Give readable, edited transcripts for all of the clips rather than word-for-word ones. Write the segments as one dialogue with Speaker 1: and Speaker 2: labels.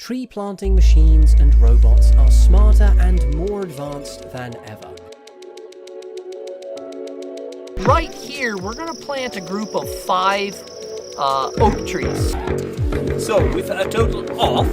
Speaker 1: tree planting machines and robots are smarter and more advanced than ever.
Speaker 2: Right here, we're going to plant a group of 5 oak trees.
Speaker 3: So, with a total of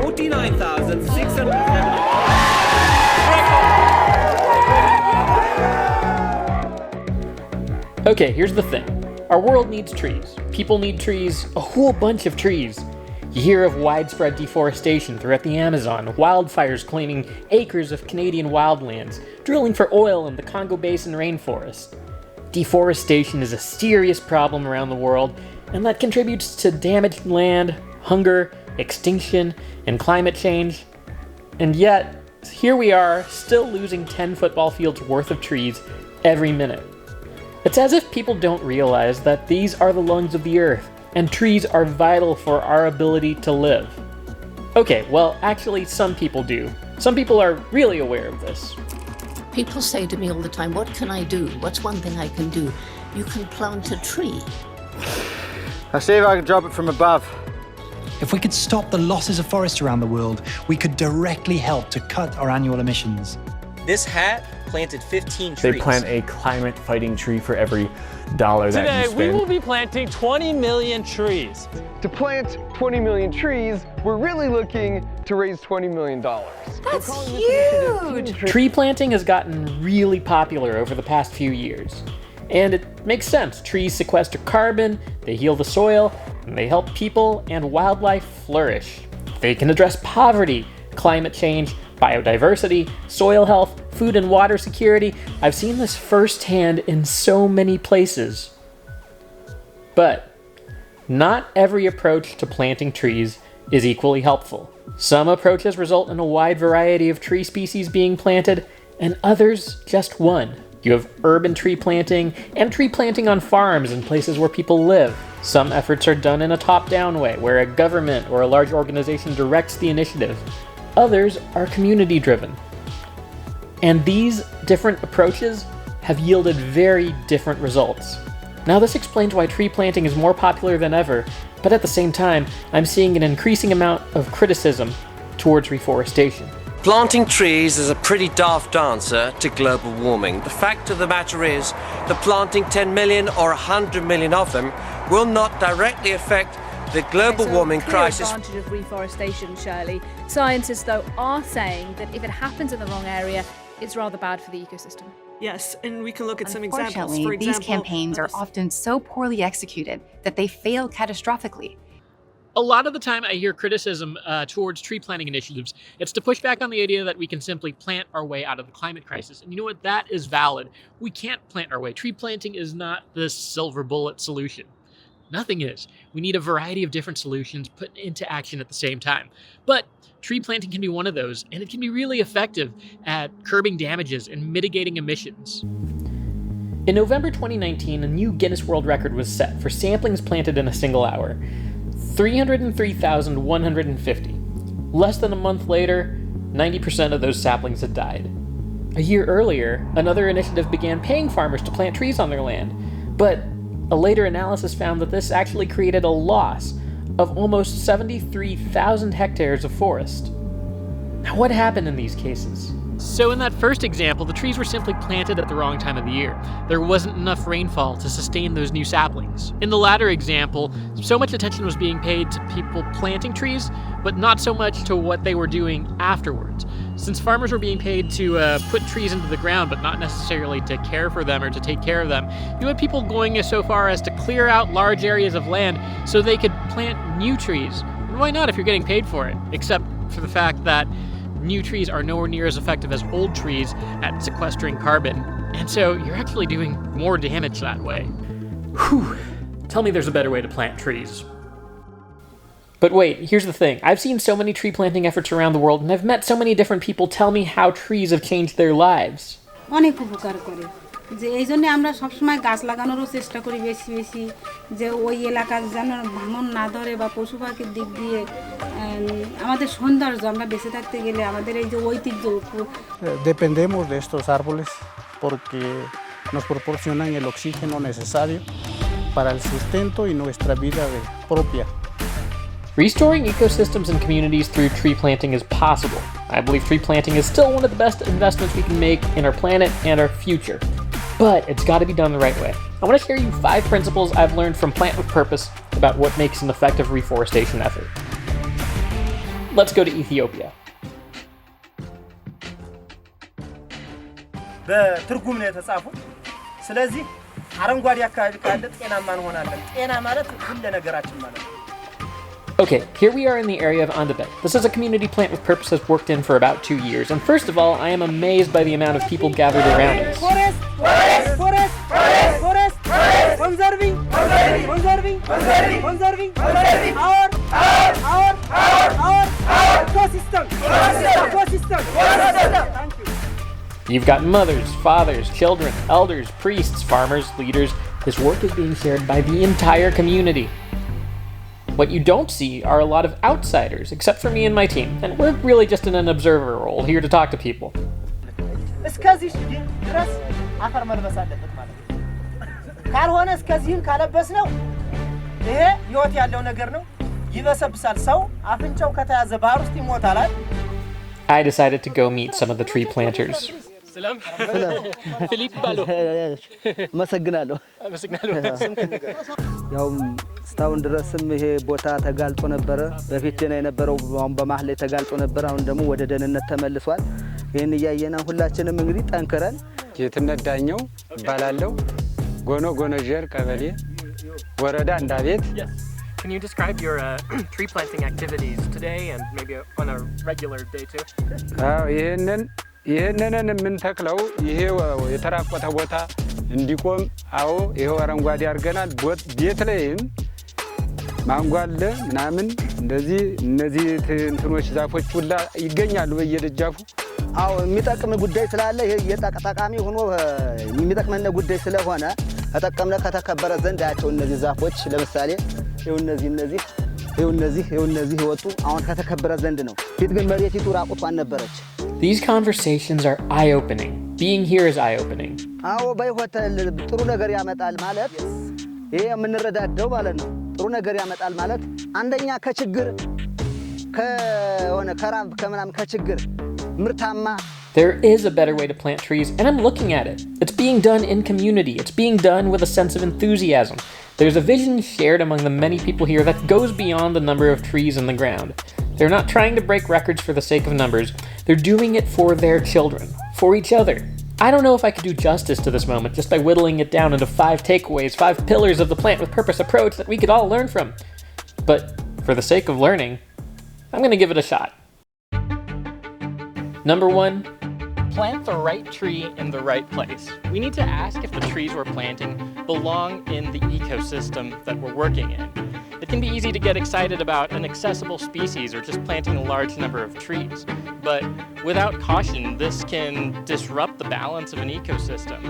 Speaker 3: 49,600.
Speaker 4: Okay, here's the thing. Our world needs trees. People need trees, a whole bunch of trees. You hear of widespread deforestation throughout the Amazon, wildfires claiming acres of Canadian wildlands, drilling for oil in the Congo Basin rainforest. Deforestation is a serious problem around the world, and that contributes to damaged land, hunger, extinction, and climate change. And yet, here we are, still losing 10 football fields worth of trees every minute. It's as if people don't realize that these are the lungs of the earth, and trees are vital for our ability to live. Okay, well, actually, some people do. Some people are really aware of this.
Speaker 5: People say to me all the time, what can I do? What's one thing I can do? You can plant a tree.
Speaker 6: I'll see if I can drop it from above.
Speaker 7: If we could stop the losses of forest around the world, we could directly help to cut our annual emissions.
Speaker 3: This hat planted 15 trees.
Speaker 8: They plant a climate-fighting tree for every dollar that you spend.
Speaker 9: Today, we will be planting 20 million trees.
Speaker 10: To plant 20 million trees, we're really looking to raise $20 million.
Speaker 11: That's huge!
Speaker 4: Tree planting has gotten really popular over the past few years. And it makes sense. Trees sequester carbon, they heal the soil, and they help people and wildlife flourish. They can address poverty, climate change, biodiversity, soil health, food and water security. I've seen this firsthand in so many places. But not every approach to planting trees is equally helpful. Some approaches result in a wide variety of tree species being planted, and others just one. You have urban tree planting and tree planting on farms in places where people live. Some efforts are done in a top-down way, where a government or a large organization directs the initiative. Others are community-driven. And these different approaches have yielded very different results. Now, this explains why tree planting is more popular than ever, but at the same time, I'm seeing an increasing amount of criticism towards reforestation.
Speaker 12: Planting trees is a pretty daft answer to global warming. The fact of the matter is that planting 10 million or 100 million of them will not directly affect the global warming crisis.
Speaker 11: Advantage of reforestation, Shirley. Scientists, though, are saying that if it happens in the wrong area, it's rather bad for the ecosystem.
Speaker 13: Yes, and we can look at some examples.
Speaker 14: Unfortunately, these campaigns are often so poorly executed that they fail catastrophically.
Speaker 4: A lot of the time I hear criticism towards tree planting initiatives. It's to push back on the idea that we can simply plant our way out of the climate crisis. And you know what? That is valid. We can't plant our way. Tree planting is not the silver bullet solution. Nothing is. We need a variety of different solutions put into action at the same time. But tree planting can be one of those, and it can be really effective at curbing damages and mitigating emissions. In November 2019, a new Guinness World Record was set for samplings planted in a single hour. 303,150. Less than a month later, 90% of those saplings had died. A year earlier, another initiative began paying farmers to plant trees on their land, but a later analysis found that this actually created a loss of almost 73,000 hectares of forest. Now, what happened in these cases? So in that first example, the trees were simply planted at the wrong time of the year. There wasn't enough rainfall to sustain those new saplings. In the latter example, so much attention was being paid to people planting trees, but not so much to what they were doing afterwards. Since farmers were being paid to put trees into the ground, but not necessarily to care for them or to take care of them, you had people going so far as to clear out large areas of land so they could plant new trees. And why not if you're getting paid for it? Except for the fact that new trees are nowhere near as effective as old trees at sequestering carbon, and so you're actually doing more damage that way. Whew. Tell me there's a better way to plant trees. But wait, here's the thing. I've seen so many tree planting efforts around the world, and I've met so many different people tell me how trees have changed their lives.
Speaker 15: যে এই জন্য আমরা সবসময় গাছ লাগানোরও চেষ্টা করি বেশি বেশি যে ওই এলাকার যেন ভাঙন না ধরে বা পশু পাখির দিক দিয়ে আমাদের সৌন্দর্য আমরা বেঁচে থাকতে গেলে আমাদের এই যে ঐতিহ্য
Speaker 16: Dependemos de estos árboles porque nos proporcionan el oxígeno necesario para el sustento y nuestra vida propia.
Speaker 4: Restoring ecosystems and communities through tree planting is possible. I believe tree planting is still one of the best investments we can make in our planet and our future. But it's got to be done the right way. I want to share you 5 principles I've learned from Plant with Purpose about what makes an effective reforestation effort. Let's go to Ethiopia.
Speaker 17: በትርጉም ነው የተጻፉት። ስለዚህ አረንጓዴ አካባቢ ካለ ጤናማ እንሆናለን። ጤና ማለት ሁሉ ነገራችን ማለት ነው።
Speaker 4: Okay, here we are in the area of Andebet. This is a community Plant with Purpose has worked in for about 2 years, and first of all, I am amazed by the amount of people gathered around us.
Speaker 17: Conserving our ecosystem. Thank you.
Speaker 4: You've got mothers, fathers, children, elders, priests, farmers, leaders. This work is being shared by the entire community. What you don't see are a lot of outsiders, except for me and my team, and we're really just in an observer role, here to talk to people.
Speaker 17: እስከዚህ ድረስ አፈር መልበስ አለበት ማለት ነው። ካልሆነ እስከዚህም ካለበስ ነው ይሄ ህይወት ያለው ነገር ነው። ይበሰብሳል። ሰው አፍንጫው ከተያዘ ባህር ውስጥ ይሞታል።
Speaker 4: I decided to go meet some of the tree planters.
Speaker 18: ሰላም ፊሊፕ ባሎ
Speaker 6: አመሰግናለሁ። ያው እስካሁን ድረስም ይሄ ቦታ ተጋልጦ ነበረ። በፊት ደህና የነበረው አሁን በመሀል ላይ ተጋልጦ ነበር። አሁን ደግሞ ወደ ደህንነት ተመልሷል። ይሄን እያየና ሁላችንም እንግዲህ ጠንክረን
Speaker 19: ጌትነት ዳኘው እባላለሁ። ጎነጀር ቀበሌ ወረዳ እንዳቤት።
Speaker 18: Can you describe your tree planting activities today and maybe on a regular day too?
Speaker 19: ይሄንን የምንተክለው ይሄ የተራቆተ ቦታ እንዲቆም ይሄው አረንጓዴ አድርገናል። ቤት ላይም ማንጓለ ምናምን እንደዚህ እነዚህ እንትኖች ዛፎች ሁላ ይገኛሉ በየደጃፉ።
Speaker 6: የሚጠቅም ጉዳይ ስላለ ይሄ ጠቃሚ ሆኖ የሚጠቅመን ጉዳይ ስለሆነ ተጠቀምነ ከተከበረ ዘንድ ያቸው እነዚህ ዛፎች ለምሳሌ እነዚህ ወጡ አሁን ከተከበረ ዘንድ ነው። ፊት ግን መሬቲቱ ራቁቷን ነበረች።
Speaker 4: These conversations are eye-opening. Being here is eye-opening.
Speaker 6: በህይወት ጥሩ ነገር ያመጣል ማለት ይሄ የምንረዳደው ማለት ነው። ጥሩ ነገር ያመጣል ማለት አንደኛ ከችግር ከራብ ከምናም ከችግር ምርታማ.
Speaker 4: There is a better way to plant trees, and I'm looking at it. It's being done in community. It's being done with a sense of enthusiasm. There's a vision shared among the many people here that goes beyond the number of trees in the ground. They're not trying to break records for the sake of numbers. They're doing it for their children, for each other. I don't know if I could do justice to this moment just by whittling it down into 5 takeaways, 5 pillars of the Plant with Purpose approach that we could all learn from. But for the sake of learning, I'm going to give it a shot. Number 1,
Speaker 18: plant the right tree in the right place. We need to ask if the trees we're planting belong in the ecosystem that we're working in. It can be easy to get excited about an accessible species or just planting a large number of trees. But without caution, this can disrupt the balance of an ecosystem.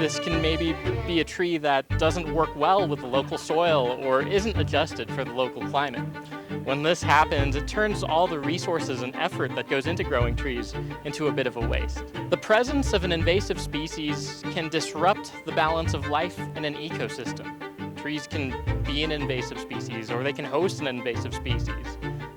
Speaker 18: This can maybe be a tree that doesn't work well with the local soil or isn't adjusted for the local climate. When this happens, it turns all the resources and effort that goes into growing trees into a bit of a waste. The presence of an invasive species can disrupt the balance of life in an ecosystem. Trees can be an invasive species, or they can host an invasive species.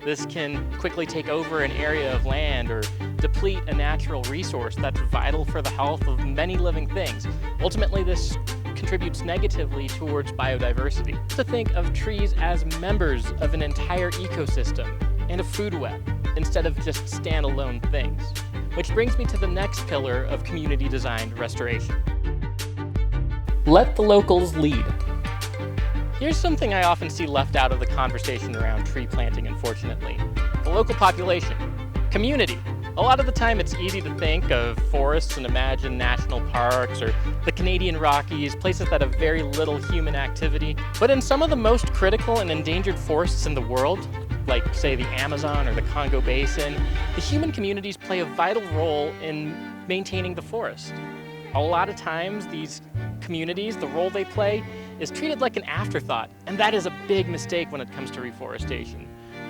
Speaker 18: This can quickly take over an area of land or deplete a natural resource that's vital for the health of many living things. Ultimately, this contributes negatively towards biodiversity. To think of trees as members of an entire ecosystem and a food web, instead of just standalone things. Which brings me to the next pillar of community-designed restoration.
Speaker 4: Let the locals lead.
Speaker 18: Here's something I often see left out of the conversation around tree planting, unfortunately. The local population. Community. A lot of the time it's easy to think of forests and imagine national parks or the Canadian Rockies, places that have very little human activity. But in some of the most critical and endangered forests in the world, like say the Amazon or the Congo Basin, the human communities play a vital role in maintaining the forest. A lot of times these communities, the role they play is treated like an afterthought, and that is a big mistake when it comes to reforestation.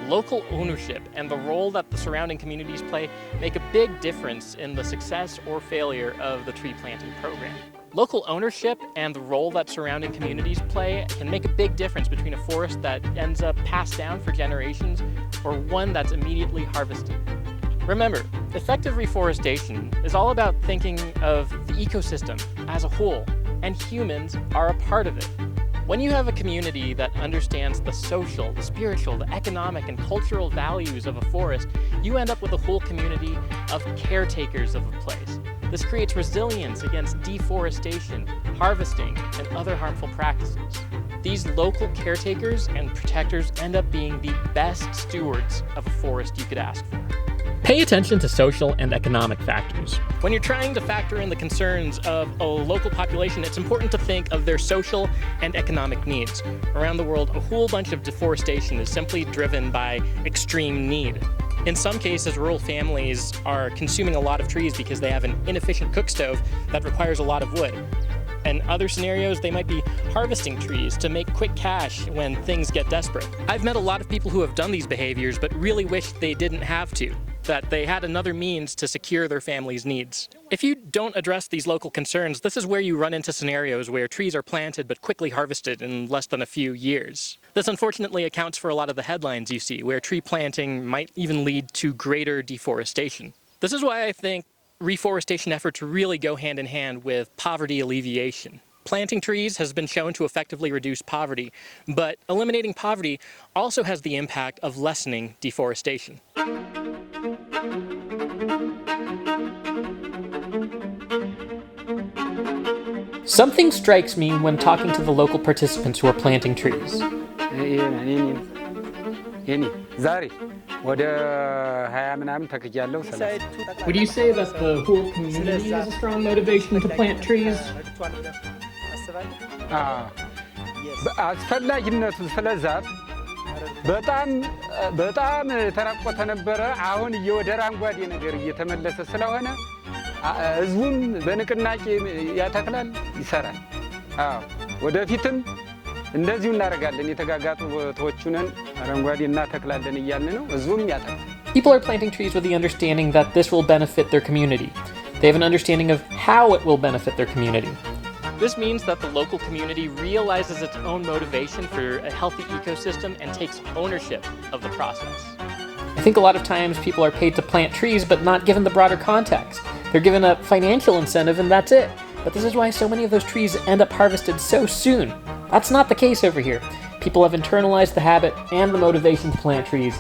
Speaker 18: Local ownership and the role that the surrounding communities play make a big difference in the success or failure of the tree planting program. Local ownership and the role that surrounding communities play can make a big difference between a forest that ends up passed down for generations or one that's immediately harvested. Remember, effective reforestation is all about thinking of the ecosystem as a whole, and humans are a part of it. When you have a community that understands the social, the spiritual, the economic, and cultural values of a forest, you end up with a whole community of caretakers of a place. This creates resilience against deforestation, harvesting, and other harmful practices. These local caretakers and protectors end up being the best stewards of a forest you could ask for. Pay attention to social and economic factors. When you're trying to factor in the concerns of a local population, it's important to think of their social and economic needs. Around the world, a whole bunch of deforestation is simply driven by extreme need. In some cases, rural families are consuming a lot of trees because they have an inefficient cook stove that requires a lot of wood. In other scenarios, they might be harvesting trees to make quick cash when things get desperate. I've met a lot of people who have done these behaviors but really wish they didn't have to, that they had another means to secure their family's needs. If you don't address these local concerns, this is where you run into scenarios where trees are planted but quickly harvested in less than a few years. This unfortunately accounts for a lot of the headlines you see, where tree planting might even lead to greater deforestation. This is why I think reforestation efforts really go hand in hand with poverty alleviation. Planting trees has been shown to effectively reduce poverty, but eliminating poverty also has the impact of lessening deforestation.
Speaker 4: Something strikes me when talking to the local participants who are planting trees.
Speaker 19: ወደ 20 ምናምን ተክያለሁ።
Speaker 18: Would you say that the whole community has a strong motivation to plant trees?
Speaker 19: አስፈላጊነቱ ስለዛፍ በጣም ተራቆተ ነበረ። አሁን ወደ አረንጓዴ ነገር እየተመለሰ ስለሆነ ህዝቡም በንቅናቄ ያተክላል፣ ይሰራል። ወደፊትም እንደዚሁ እናደርጋለን። የተጋጋጡ ቦታዎቹን አረንጓዴ እናተክላለን እያልን ነው። ህዝቡም ያተክላል።
Speaker 4: People are planting trees with the understanding that this will benefit their community. They have an understanding of how it will benefit their community.
Speaker 18: This means that the local community realizes its own motivation for a healthy ecosystem and takes ownership of the process.
Speaker 4: I think a lot of times people are paid to plant trees but not given the broader context. They're given a financial incentive and that's it. But this is why so many of those trees end up harvested so soon. That's not the case over here. People have internalized the habit and the motivation to plant trees.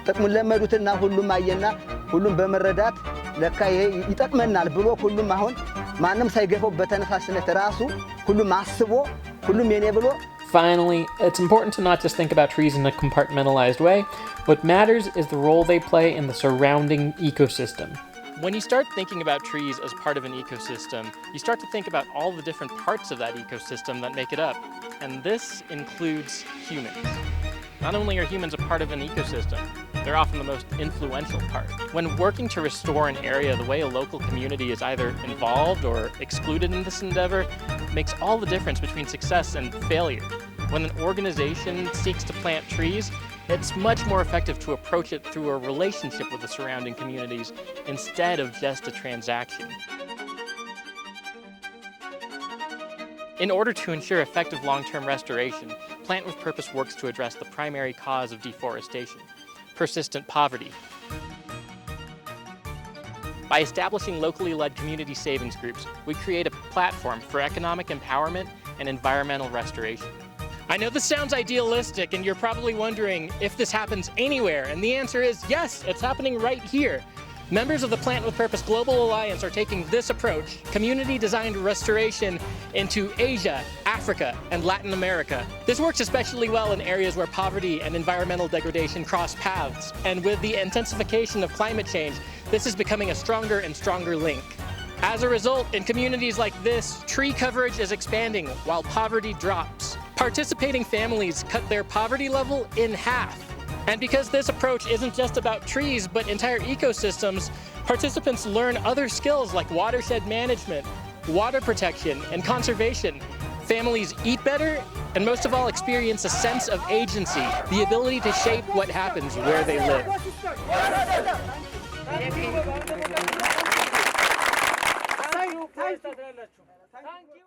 Speaker 6: ጥቅሙን ለመዱትና ሁሉም አየና ሁሉም በመረዳት ለካ ይሄ ይጠቅመናል ብሎ ሁሉም አሁን ማንም ሳይገፋው በተነሳሽነት ራሱ ሁሉም አስቦ ሁሉም የኔ ብሎ.
Speaker 4: Finally, it's important to not just think about trees in a compartmentalized way. What matters is the role they play in the surrounding ecosystem.
Speaker 18: When you start thinking about trees as part of an ecosystem, you start to think about all the different parts of that ecosystem that make it up. And this includes humans. Not only are humans a part of an ecosystem, they're often the most influential part. When working to restore an area, the way a local community is either involved or excluded in this endeavor makes all the difference between success and failure. When an organization seeks to plant trees, it's much more effective to approach it through a relationship with the surrounding communities instead of just a transaction. In order to ensure effective long-term restoration, Plant with Purpose works to address the primary cause of deforestation, persistent poverty. By establishing locally led community savings groups, we create a platform for economic empowerment and environmental restoration. I know this sounds idealistic and you're probably wondering if this happens anywhere, and the answer is yes, it's happening right here. Members of the Plant with Purpose Global Alliance are taking this approach, community-designed restoration, into Asia, Africa, and Latin America. This works especially well in areas where poverty and environmental degradation cross paths, and with the intensification of climate change, this is becoming a stronger and stronger link. As a result, in communities like this, tree coverage is expanding while poverty drops. Participating families cut their poverty level in half. And because this approach isn't just about trees, but entire ecosystems, participants learn other skills like watershed management, water protection, and conservation. Families eat better, and most of all experience a sense of agency, the ability to shape what happens where they live.
Speaker 17: ታንክ ዩ